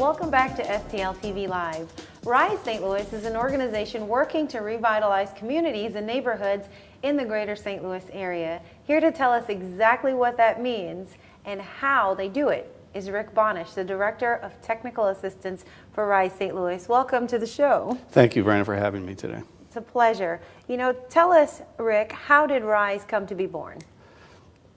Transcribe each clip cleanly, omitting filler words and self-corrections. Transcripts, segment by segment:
welcome back to STL TV Live. Rise St. Louis is an organization working to revitalize communities and neighborhoods in the greater St. Louis area. Here to tell us exactly what that means and how they do it is Rick Bonish, the Director of Technical Assistance for Rise St. Louis. Welcome to the show. Thank you, Brandon, for having me today. It's a pleasure. You know, tell us, Rick, how did Rise come to be born?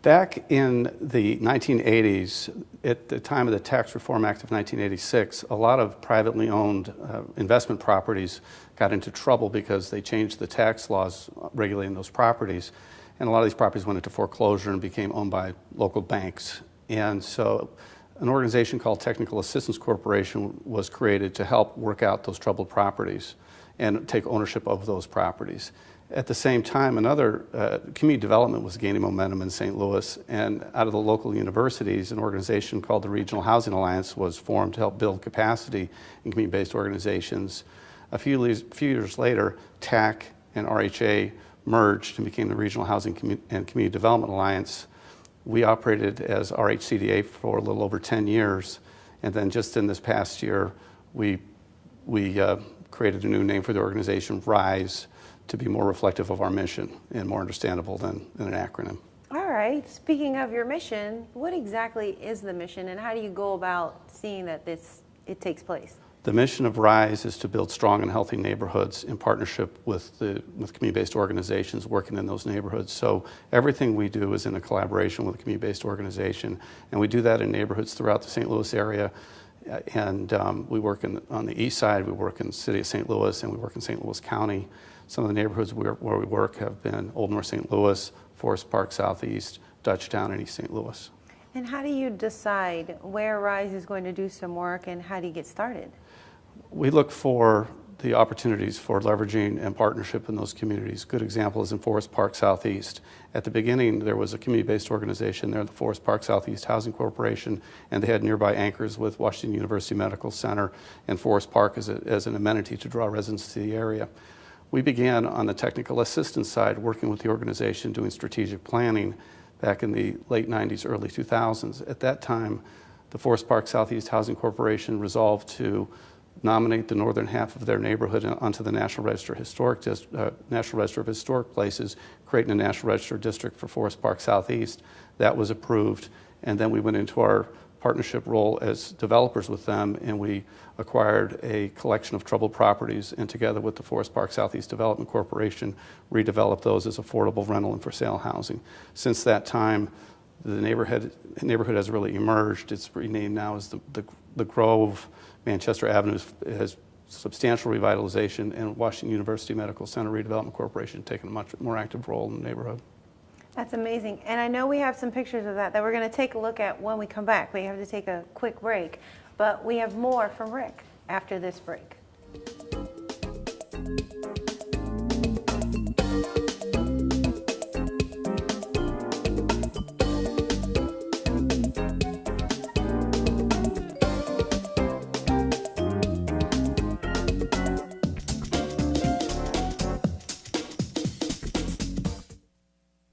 Back in the 1980s, at the time of the Tax Reform Act of 1986, a lot of privately owned investment properties got into trouble because they changed the tax laws regulating those properties. And a lot of these properties went into foreclosure and became owned by local banks. And so an organization called Technical Assistance Corporation was created to help work out those troubled properties and take ownership of those properties. At the same time, another community development was gaining momentum in St. Louis, and out of the local universities, an organization called the Regional Housing Alliance was formed to help build capacity in community-based organizations. A few years later, TAC and RHA merged and became the Regional Housing and Community Development Alliance. We operated as RHCDA for a little over 10 years, and then just in this past year, we created a new name for the organization, RISE, to be more reflective of our mission and more understandable than an acronym. All right. Speaking of your mission, what exactly is the mission and how do you go about seeing that it takes place? The mission of RISE is to build strong and healthy neighborhoods in partnership with community-based organizations working in those neighborhoods. So everything we do is in a collaboration with a community-based organization, and we do that in neighborhoods throughout the St. Louis area. And we work on the east side, we work in the city of St. Louis, and we work in St. Louis County. Some of the neighborhoods where we work have been Old North St. Louis, Forest Park Southeast, Dutchtown, and East St. Louis. And how do you decide where Rise is going to do some work and how do you get started? We look for the opportunities for leveraging and partnership in those communities. Good example is in Forest Park Southeast. At the beginning, there was a community-based organization there, the Forest Park Southeast Housing Corporation, and they had nearby anchors with Washington University Medical Center and Forest Park as an amenity to draw residents to the area. We began on the technical assistance side, working with the organization, doing strategic planning back in the late 90s, early 2000s. At that time, the Forest Park Southeast Housing Corporation resolved to nominate the northern half of their neighborhood onto the National Register of Historic Places, creating a National Register district for Forest Park Southeast. That was approved, and then we went into our partnership role as developers with them, and we acquired a collection of troubled properties, and together with the Forest Park Southeast Development Corporation, redeveloped those as affordable rental and for sale housing. Since that time, the neighborhood has really emerged. It's renamed now as the Grove. Manchester Avenue has substantial revitalization, and Washington University Medical Center Redevelopment Corporation taking a much more active role in the neighborhood. That's amazing. And I know we have some pictures of that we're going to take a look at when we come back. We have to take a quick break, but we have more from Rick after this break.